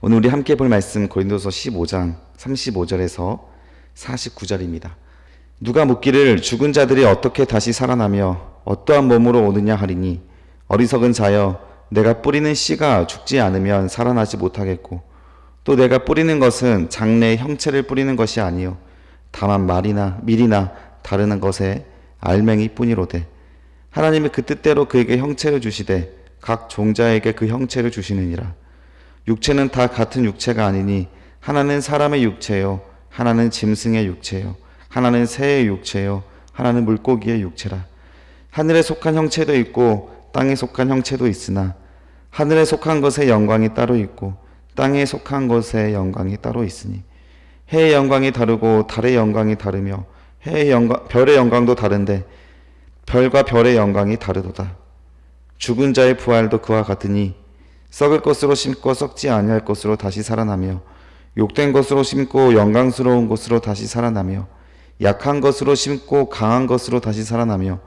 오늘 우리 함께 볼 말씀 고린도서 15장 35절에서 49절입니다. 누가 묻기를 죽은 자들이 어떻게 다시 살아나며 어떠한 몸으로 오느냐 하리니 어리석은 자여 내가 뿌리는 씨가 죽지 않으면 살아나지 못하겠고 또 내가 뿌리는 것은 장래의 형체를 뿌리는 것이 아니요 다만 말이나 밀이나 다른 것에 알맹이 뿐이로되 하나님이 그 뜻대로 그에게 형체를 주시되 각 종자에게 그 형체를 주시느니라. 육체는 다 같은 육체가 아니니 하나는 사람의 육체요 하나는 짐승의 육체요 하나는 새의 육체요 하나는 물고기의 육체라. 하늘에 속한 형체도 있고 땅에 속한 형체도 있으나 하늘에 속한 것의 영광이 따로 있고 땅에 속한 것의 영광이 따로 있으니 해의 영광이 다르고 달의 영광이 다르며 별의 영광도 다른데 별과 별의 영광이 다르도다. 죽은 자의 부활도 그와 같으니 썩을 것으로 심고 썩지 아니할 것으로 다시 살아나며 욕된 것으로 심고 영광스러운 것으로 다시 살아나며 약한 것으로 심고 강한 것으로 다시 살아나며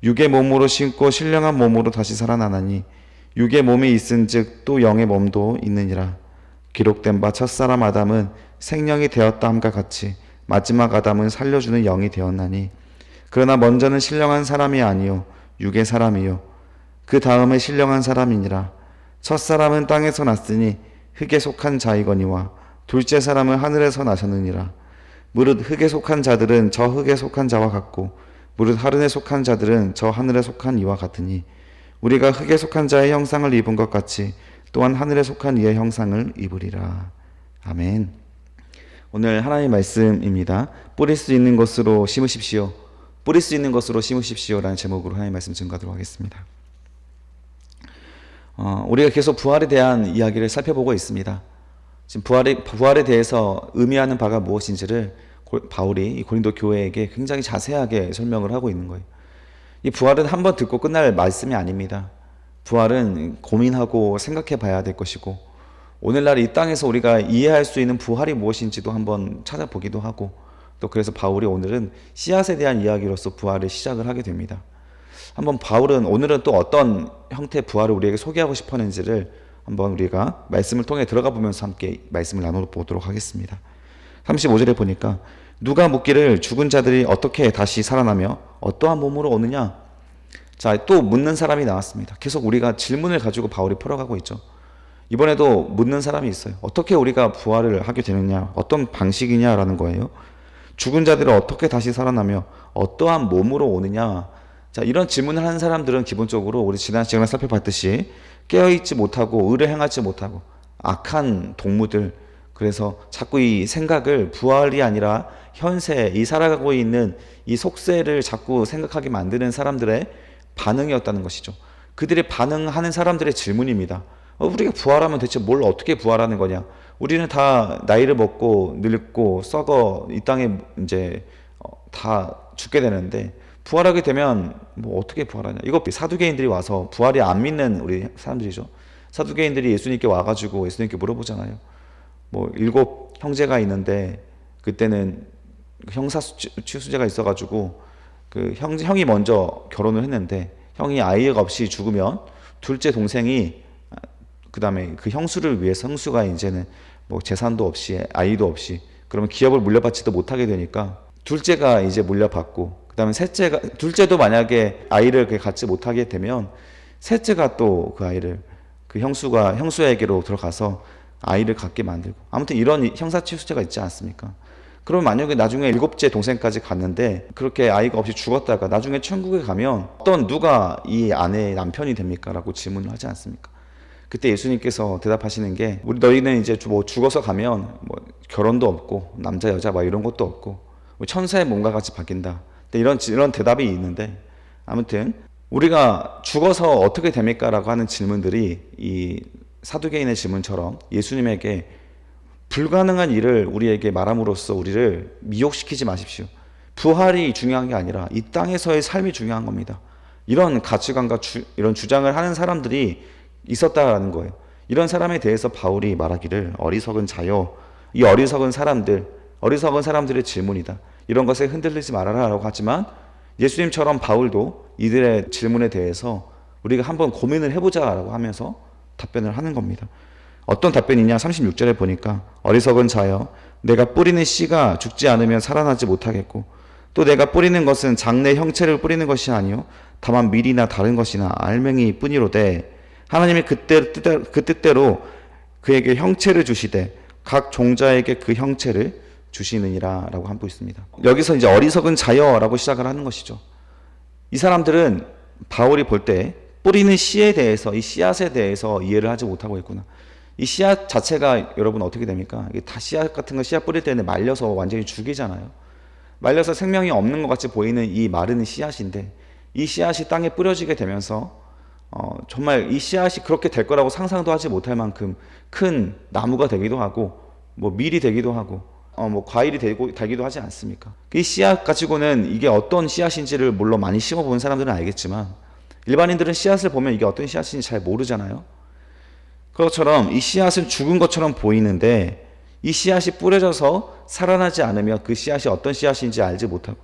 육의 몸으로 심고 신령한 몸으로 다시 살아나나니 육의 몸이 있은즉 또 영의 몸도 있느니라. 기록된 바 첫사람 아담은 생령이 되었다 함과 같이 마지막 아담은 살려주는 영이 되었나니 그러나 먼저는 신령한 사람이 아니요 육의 사람이요 그 다음에 신령한 사람이니라. 첫사람은 땅에서 났으니 흙에 속한 자이거니와 둘째 사람은 하늘에서 나셨느니라. 무릇 흙에 속한 자들은 저 흙에 속한 자와 같고 무릇 하늘에 속한 자들은 저 하늘에 속한 이와 같으니 우리가 흙에 속한 자의 형상을 입은 것 같이 또한 하늘에 속한 이의 형상을 입으리라. 아멘. 오늘 하나님의 말씀입니다. 뿌릴 수 있는 것으로 심으십시오. 뿌릴 수 있는 것으로 심으십시오 라는 제목으로 하나님의 말씀 증거하도록 하겠습니다. 우리가 계속 부활에 대한 이야기를 살펴보고 있습니다. 지금 부활에 대해서 의미하는 바가 무엇인지를 바울이 이 고린도 교회에게 굉장히 자세하게 설명을 하고 있는 거예요. 이 부활은 한번 듣고 끝날 말씀이 아닙니다. 부활은 고민하고 생각해 봐야 될 것이고 오늘날 이 땅에서 우리가 이해할 수 있는 부활이 무엇인지도 한번 찾아보기도 하고 또 그래서 바울이 오늘은 씨앗에 대한 이야기로서 부활을 시작을 하게 됩니다. 한번 바울은 오늘은 또 어떤 형태의 부활을 우리에게 소개하고 싶었는지를 한번 우리가 말씀을 통해 들어가 보면서 함께 말씀을 나눠보도록 하겠습니다. 35절에 보니까 누가 묻기를 죽은 자들이 어떻게 다시 살아나며 어떠한 몸으로 오느냐. 자, 또 묻는 사람이 나왔습니다. 계속 우리가 질문을 가지고 바울이 풀어가고 있죠. 이번에도 묻는 사람이 있어요. 어떻게 우리가 부활을 하게 되느냐, 어떤 방식이냐라는 거예요. 죽은 자들이 어떻게 다시 살아나며 어떠한 몸으로 오느냐. 자, 이런 질문을 하는 사람들은 기본적으로 우리 지난 시간에 살펴봤듯이 깨어있지 못하고 의를 행하지 못하고 악한 동무들, 그래서 자꾸 이 생각을 부활이 아니라 현세, 이 살아가고 있는 이 속세를 자꾸 생각하게 만드는 사람들의 반응이었다는 것이죠. 그들이 반응하는 사람들의 질문입니다. 우리가 부활하면 대체 뭘 어떻게 부활하는 거냐? 우리는 다 나이를 먹고 늙고 썩어 이 땅에 이제 다 죽게 되는데 부활하게 되면 뭐 어떻게 부활하냐? 이거 사두개인들이 와서 부활이 안 믿는 우리 사람들이죠. 사두개인들이 예수님께 와가지고 예수님께 물어보잖아요. 뭐 7 형제가 있는데 그때는 형사취수제가 있어가지고 그 형이 먼저 결혼을 했는데 형이 아이가 없이 죽으면 둘째 동생이 그 다음에 그 형수를 위해서 형수가 이제는 뭐 재산도 없이 아이도 없이 그러면 기업을 물려받지도 못하게 되니까 둘째가 이제 물려받고 그 다음에 둘째도 만약에 아이를 갖지 못하게 되면 셋째가 또 그 아이를 그 형수에게로 들어가서 아이를 갖게 만들고 아무튼 이런 형사취수제가 있지 않습니까? 그럼 만약에 나중에 7째 동생까지 갔는데 그렇게 아이가 없이 죽었다가 나중에 천국에 가면 누가 이 아내의 남편이 됩니까? 라고 질문을 하지 않습니까? 그때 예수님께서 대답하시는 게 너희는 이제 뭐 죽어서 가면 뭐 결혼도 없고 남자 여자 막 이런 것도 없고 뭐 천사의 몸과 같이 바뀐다. 이런 대답이 있는데 아무튼 우리가 죽어서 어떻게 됩니까? 라고 하는 질문들이 이 사두개인의 질문처럼 예수님에게 불가능한 일을 우리에게 말함으로써 우리를 미혹시키지 마십시오. 부활이 중요한 게 아니라 이 땅에서의 삶이 중요한 겁니다. 이런 가치관과 이런 주장을 하는 사람들이 있었다라는 거예요. 이런 사람에 대해서 바울이 말하기를 어리석은 자요. 이 어리석은 사람들의 질문이다. 이런 것에 흔들리지 말아라 라고 하지만 예수님처럼 바울도 이들의 질문에 대해서 우리가 한번 고민을 해보자 라고 하면서 답변을 하는 겁니다. 어떤 답변이냐? 36절에 보니까 어리석은 자여 내가 뿌리는 씨가 죽지 않으면 살아나지 못하겠고 또 내가 뿌리는 것은 장래 형체를 뿌리는 것이 아니요 다만 밀이나 다른 것이나 알맹이 뿐이로되 하나님이 그 뜻대로 그에게 형체를 주시되 각 종자에게 그 형체를 주시느니라 라고 하고 있습니다. 여기서 이제 어리석은 자여라고 시작을 하는 것이죠. 이 사람들은 바울이 볼 때 뿌리는 씨에 대해서, 이 씨앗에 대해서 이해를 하지 못하고 있구나. 이 씨앗 자체가 여러분 어떻게 됩니까? 이게 다 씨앗 같은 거 씨앗 뿌릴 때는 말려서 완전히 죽이잖아요. 말려서 생명이 없는 것 같이 보이는 이 마른 씨앗인데 이 씨앗이 땅에 뿌려지게 되면서 정말 이 씨앗이 그렇게 될 거라고 상상도 하지 못할 만큼 큰 나무가 되기도 하고 뭐 밀이 되기도 하고 뭐 과일이 되기도 하지 않습니까? 이 씨앗 가지고는 이게 어떤 씨앗인지를 물론 많이 심어본 사람들은 알겠지만 일반인들은 씨앗을 보면 이게 어떤 씨앗인지 잘 모르잖아요. 그것처럼 이 씨앗은 죽은 것처럼 보이는데 이 씨앗이 뿌려져서 살아나지 않으면 그 씨앗이 어떤 씨앗인지 알지 못하고,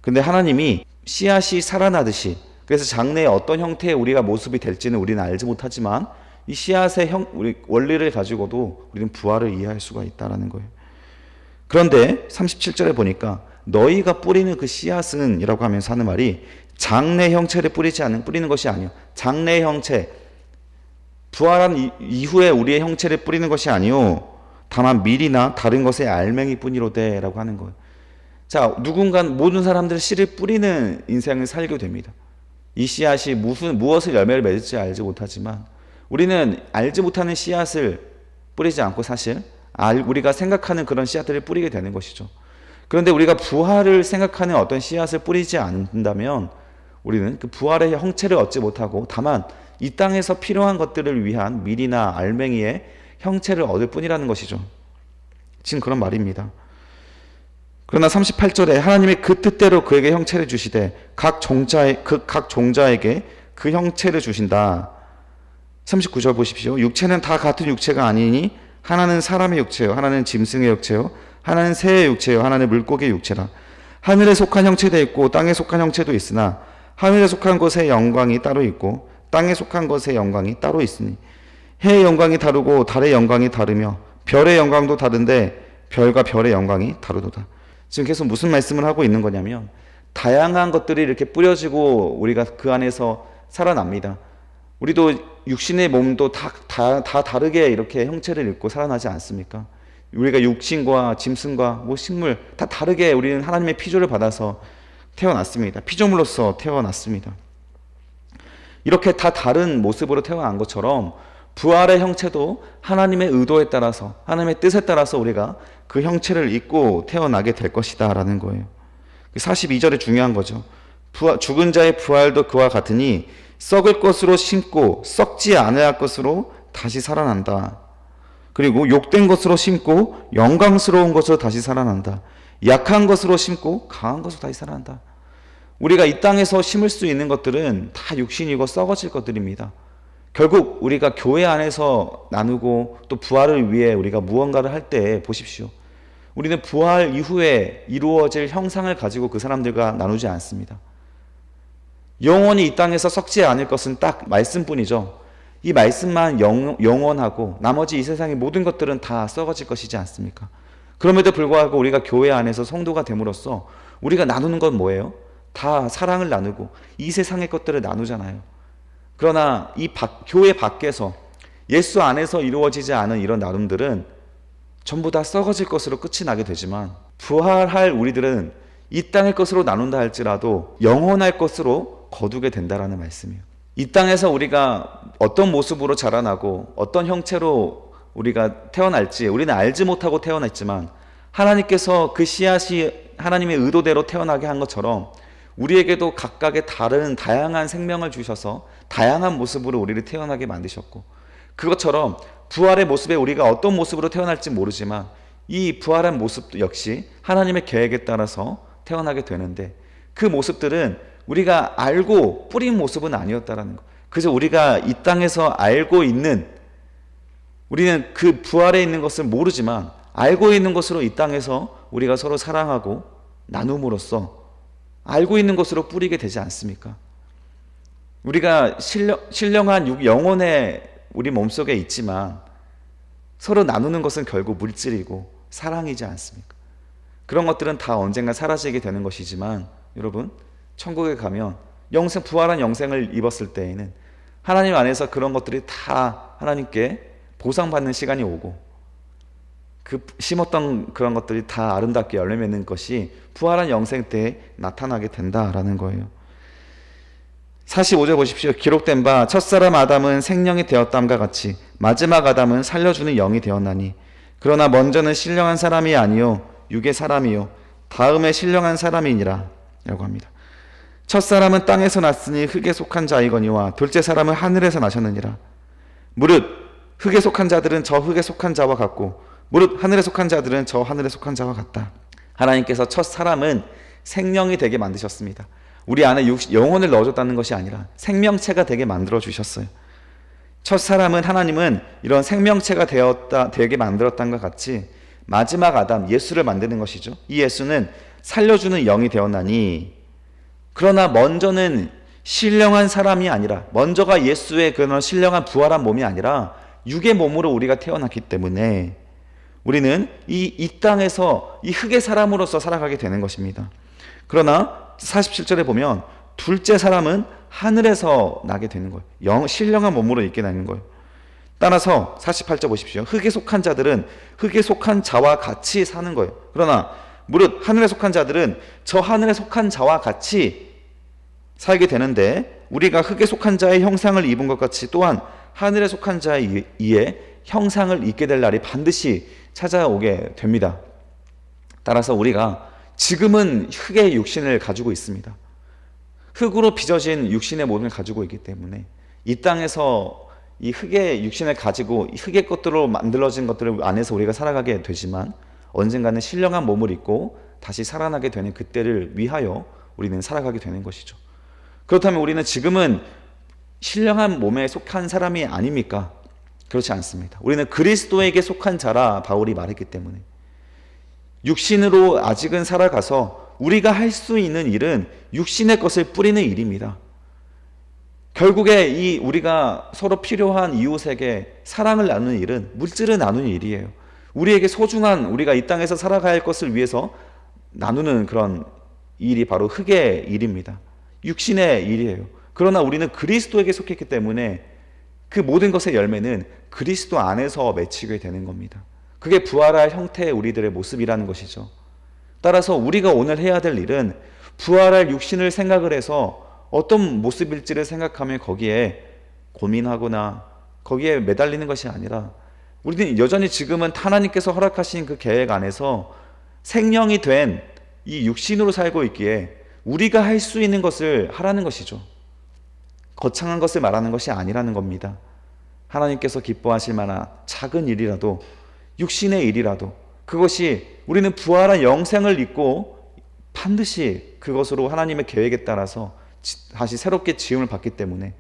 근데 하나님이 씨앗이 살아나듯이, 그래서 장래에 어떤 형태의 우리가 모습이 될지는 우리는 알지 못하지만 이 씨앗의 원리를 가지고도 우리는 부활을 이해할 수가 있다는 거예요. 그런데 37절에 보니까 너희가 뿌리는 그 씨앗은 이라고 하면서 하는 말이 장래 형체를 뿌리는 것이 아니요 장래 형체, 부활한 이후에 우리의 형체를 뿌리는 것이 아니요 다만 밀이나 다른 것의 알맹이 뿐이로되 라고 하는 거예요. 자, 모든 사람들은 씨를 뿌리는 인생을 살게 됩니다. 이 씨앗이 무엇을 열매를 맺을지 알지 못하지만 우리는 알지 못하는 씨앗을 뿌리지 않고 사실 우리가 생각하는 그런 씨앗들을 뿌리게 되는 것이죠. 그런데 우리가 부활을 생각하는 어떤 씨앗을 뿌리지 않는다면 우리는 그 부활의 형체를 얻지 못하고 다만 이 땅에서 필요한 것들을 위한 밀이나 알맹이의 형체를 얻을 뿐이라는 것이죠. 지금 그런 말입니다. 그러나 38절에 하나님이 그 뜻대로 그에게 형체를 주시되 각 종자에게 그 형체를 주신다. 39절 보십시오. 육체는 다 같은 육체가 아니니 하나는 사람의 육체요 하나는 짐승의 육체요 하나는 새의 육체요 하나는 물고기의 육체라. 하늘에 속한 형체도 있고 땅에 속한 형체도 있으나 하늘에 속한 것의 영광이 따로 있고 땅에 속한 것의 영광이 따로 있으니 해의 영광이 다르고 달의 영광이 다르며 별의 영광도 다른데 별과 별의 영광이 다르도다. 지금 계속 무슨 말씀을 하고 있는 거냐면 다양한 것들이 이렇게 뿌려지고 우리가 그 안에서 살아납니다. 우리도 육신의 몸도 다 다르게 이렇게 형체를 입고 살아나지 않습니까? 우리가 육신과 짐승과 뭐 식물 다 다르게 우리는 하나님의 피조를 받아서 태어났습니다. 피조물로서 태어났습니다. 이렇게 다 다른 모습으로 태어난 것처럼 부활의 형체도 하나님의 의도에 따라서 하나님의 뜻에 따라서 우리가 그 형체를 입고 태어나게 될 것이다 라는 거예요. 42절에 중요한 거죠. 죽은 자의 부활도 그와 같으니 썩을 것으로 심고 썩지 않을 것으로 다시 살아난다. 그리고 욕된 것으로 심고 영광스러운 것으로 다시 살아난다. 약한 것으로 심고 강한 것으로 다시 살아난다. 우리가 이 땅에서 심을 수 있는 것들은 다 육신이고 썩어질 것들입니다. 결국 우리가 교회 안에서 나누고 또 부활을 위해 우리가 무언가를 할 때 보십시오. 우리는 부활 이후에 이루어질 형상을 가지고 그 사람들과 나누지 않습니다. 영원히 이 땅에서 썩지 않을 것은 딱 말씀뿐이죠. 이 말씀만 영원하고 나머지 이 세상의 모든 것들은 다 썩어질 것이지 않습니까? 그럼에도 불구하고 우리가 교회 안에서 성도가 됨으로써 우리가 나누는 건 뭐예요? 다 사랑을 나누고 이 세상의 것들을 나누잖아요. 그러나 교회 밖에서 예수 안에서 이루어지지 않은 이런 나눔들은 전부 다 썩어질 것으로 끝이 나게 되지만 부활할 우리들은 이 땅의 것으로 나눈다 할지라도 영원할 것으로 거두게 된다라는 말씀이에요. 이 땅에서 우리가 어떤 모습으로 자라나고 어떤 형체로 우리가 태어날지 우리는 알지 못하고 태어났지만 하나님께서 그 씨앗이 하나님의 의도대로 태어나게 한 것처럼 우리에게도 각각의 다양한 생명을 주셔서 다양한 모습으로 우리를 태어나게 만드셨고, 그것처럼 부활의 모습에 우리가 어떤 모습으로 태어날지 모르지만 이 부활한 모습도 역시 하나님의 계획에 따라서 태어나게 되는데 그 모습들은 우리가 알고 뿌린 모습은 아니었다라는 거. 그래서 우리가 이 땅에서 알고 있는, 우리는 그 부활에 있는 것을 모르지만 알고 있는 것으로 이 땅에서 우리가 서로 사랑하고 나눔으로써 알고 있는 것으로 뿌리게 되지 않습니까? 우리가 신령한 영혼에 우리 몸속에 있지만 서로 나누는 것은 결국 물질이고 사랑이지 않습니까? 그런 것들은 다 언젠가 사라지게 되는 것이지만 여러분, 천국에 가면 부활한 영생을 입었을 때에는 하나님 안에서 그런 것들이 다 하나님께 보상받는 시간이 오고, 그 심었던 그런 것들이 다 아름답게 열매 맺는 것이 부활한 영생 때에 나타나게 된다라는 거예요. 45절 보십시오. 기록된 바 첫사람 아담은 생명이 되었담과 같이 마지막 아담은 살려주는 영이 되었나니, 그러나 먼저는 신령한 사람이 아니요 육의 사람이요 다음에 신령한 사람이니라 라고 합니다. 첫사람은 땅에서 났으니 흙에 속한 자이거니와 둘째 사람은 하늘에서 나셨느니라. 무릇 흙에 속한 자들은 저 흙에 속한 자와 같고 무릇 하늘에 속한 자들은 저 하늘에 속한 자와 같다. 하나님께서 첫 사람은 생명이 되게 만드셨습니다. 우리 안에 영혼을 넣어줬다는 것이 아니라 생명체가 되게 만들어 주셨어요. 첫 사람은 하나님은 이런 생명체가 되게 만들었다는 것 같이 마지막 아담 예수를 만드는 것이죠. 이 예수는 살려주는 영이 되었나니, 그러나 먼저는 신령한 사람이 아니라, 먼저가 예수의 그런 신령한 부활한 몸이 아니라 육의 몸으로 우리가 태어났기 때문에 우리는 이 땅에서 이 흙의 사람으로서 살아가게 되는 것입니다. 그러나 47절에 보면 둘째 사람은 하늘에서 나게 되는 거예요. 신령한 몸으로 있게 되는 거예요. 따라서 48절 보십시오. 흙에 속한 자들은 흙에 속한 자와 같이 사는 거예요. 그러나 무릇 하늘에 속한 자들은 저 하늘에 속한 자와 같이 살게 되는데, 우리가 흙에 속한 자의 형상을 입은 것 같이 또한 하늘에 속한 자의 이에 형상을 입게 될 날이 반드시 찾아오게 됩니다. 따라서 우리가 지금은 흙의 육신을 가지고 있습니다. 흙으로 빚어진 육신의 몸을 가지고 있기 때문에 이 땅에서 이 흙의 육신을 가지고 이 흙의 것들로 만들어진 것들 안에서 우리가 살아가게 되지만, 언젠가는 신령한 몸을 입고 다시 살아나게 되는 그때를 위하여 우리는 살아가게 되는 것이죠. 그렇다면 우리는 지금은 신령한 몸에 속한 사람이 아닙니까? 그렇지 않습니다. 우리는 그리스도에게 속한 자라 바울이 말했기 때문에, 육신으로 아직은 살아가서 우리가 할 수 있는 일은 육신의 것을 뿌리는 일입니다. 결국에 우리가 서로 필요한 이웃에게 사랑을 나누는 일은 물질을 나누는 일이에요. 우리에게 소중한, 우리가 이 땅에서 살아가야 할 것을 위해서 나누는 그런 일이 바로 흙의 일입니다. 육신의 일이에요. 그러나 우리는 그리스도에게 속했기 때문에 그 모든 것의 열매는 그리스도 안에서 맺히게 되는 겁니다. 그게 부활할 형태의 우리들의 모습이라는 것이죠. 따라서 우리가 오늘 해야 될 일은 부활할 육신을 생각을 해서 어떤 모습일지를 생각하며 거기에 고민하거나 거기에 매달리는 것이 아니라, 우리는 여전히 지금은 하나님께서 허락하신 그 계획 안에서 생명이 된 이 육신으로 살고 있기에 우리가 할 수 있는 것을 하라는 것이죠. 거창한 것을 말하는 것이 아니라는 겁니다. 하나님께서 기뻐하실 만한 작은 일이라도, 육신의 일이라도, 그것이 우리는 부활한 영생을 입고 반드시 그것으로 하나님의 계획에 따라서 다시 새롭게 지음을 받기 때문에,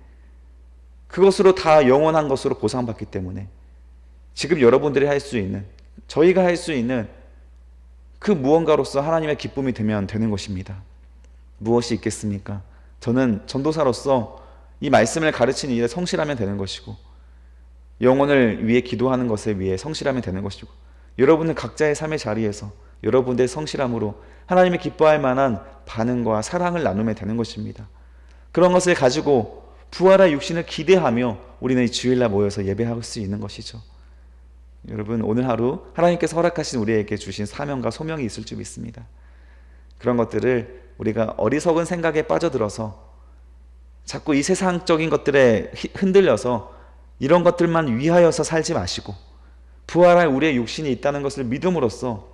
그것으로 다 영원한 것으로 보상받기 때문에 지금 여러분들이 할 수 있는, 저희가 할 수 있는 그 무언가로서 하나님의 기쁨이 되면 되는 것입니다. 무엇이 있겠습니까? 저는 전도사로서 이 말씀을 가르치는 일에 성실하면 되는 것이고, 영혼을 위해 기도하는 것에 위해 성실하면 되는 것이고, 여러분은 각자의 삶의 자리에서 여러분들의 성실함으로 하나님이 기뻐할 만한 반응과 사랑을 나누면 되는 것입니다. 그런 것을 가지고 부활할 육신을 기대하며 우리는 주일날 모여서 예배할 수 있는 것이죠. 여러분, 오늘 하루 하나님께서 허락하신 우리에게 주신 사명과 소명이 있을 줄 믿습니다. 그런 것들을 우리가 어리석은 생각에 빠져들어서 자꾸 이 세상적인 것들에 흔들려서 이런 것들만 위하여서 살지 마시고, 부활할 우리의 육신이 있다는 것을 믿음으로써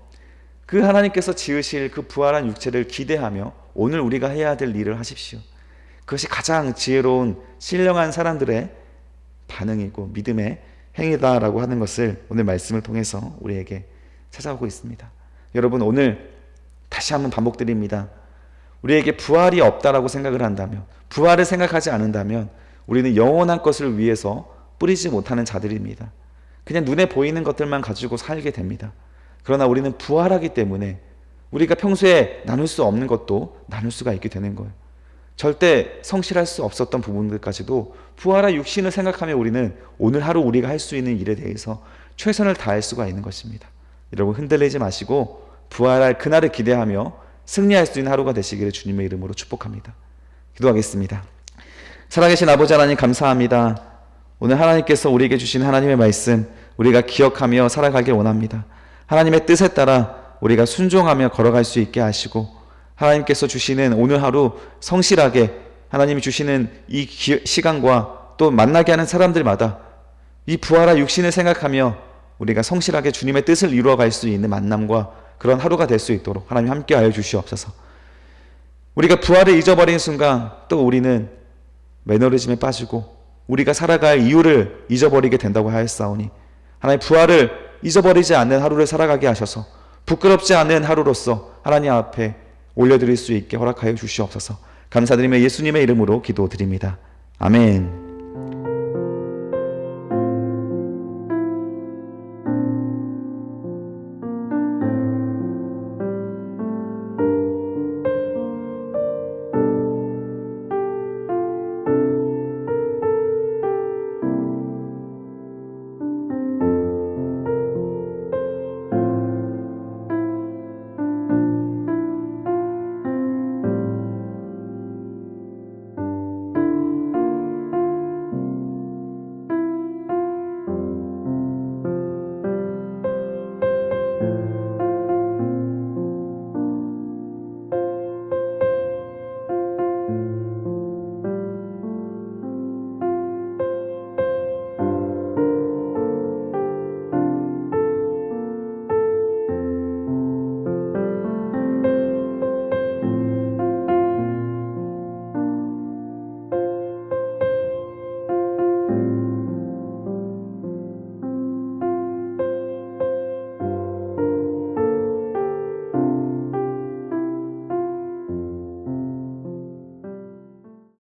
그 하나님께서 지으실 그 부활한 육체를 기대하며 오늘 우리가 해야 될 일을 하십시오. 그것이 가장 지혜로운 신령한 사람들의 반응이고 믿음의 행위다라고 하는 것을 오늘 말씀을 통해서 우리에게 찾아오고 있습니다. 여러분, 오늘 다시 한번 반복드립니다. 우리에게 부활이 없다라고 생각을 한다면, 부활을 생각하지 않는다면 우리는 영원한 것을 위해서 뿌리지 못하는 자들입니다. 그냥 눈에 보이는 것들만 가지고 살게 됩니다. 그러나 우리는 부활하기 때문에 우리가 평소에 나눌 수 없는 것도 나눌 수가 있게 되는 거예요. 절대 성실할 수 없었던 부분들까지도 부활의 육신을 생각하며 우리는 오늘 하루 우리가 할 수 있는 일에 대해서 최선을 다할 수가 있는 것입니다. 여러분 흔들리지 마시고 부활할 그날을 기대하며 승리할 수 있는 하루가 되시기를 주님의 이름으로 축복합니다. 기도하겠습니다. 살아계신 아버지 하나님 감사합니다. 오늘 하나님께서 우리에게 주신 하나님의 말씀 우리가 기억하며 살아가길 원합니다. 하나님의 뜻에 따라 우리가 순종하며 걸어갈 수 있게 하시고 하나님께서 주시는 오늘 하루 성실하게 하나님이 주시는 이 시간과 또 만나게 하는 사람들마다 이 부활한 육신을 생각하며 우리가 성실하게 주님의 뜻을 이루어갈 수 있는 만남과 그런 하루가 될 수 있도록 하나님 함께하여 주시옵소서. 우리가 부활을 잊어버리는 순간 또 우리는 매너리즘에 빠지고 우리가 살아갈 이유를 잊어버리게 된다고 하였사오니 하나님 부활을 잊어버리지 않는 하루를 살아가게 하셔서 부끄럽지 않은 하루로서 하나님 앞에 올려드릴 수 있게 허락하여 주시옵소서. 감사드리며 예수님의 이름으로 기도드립니다. 아멘.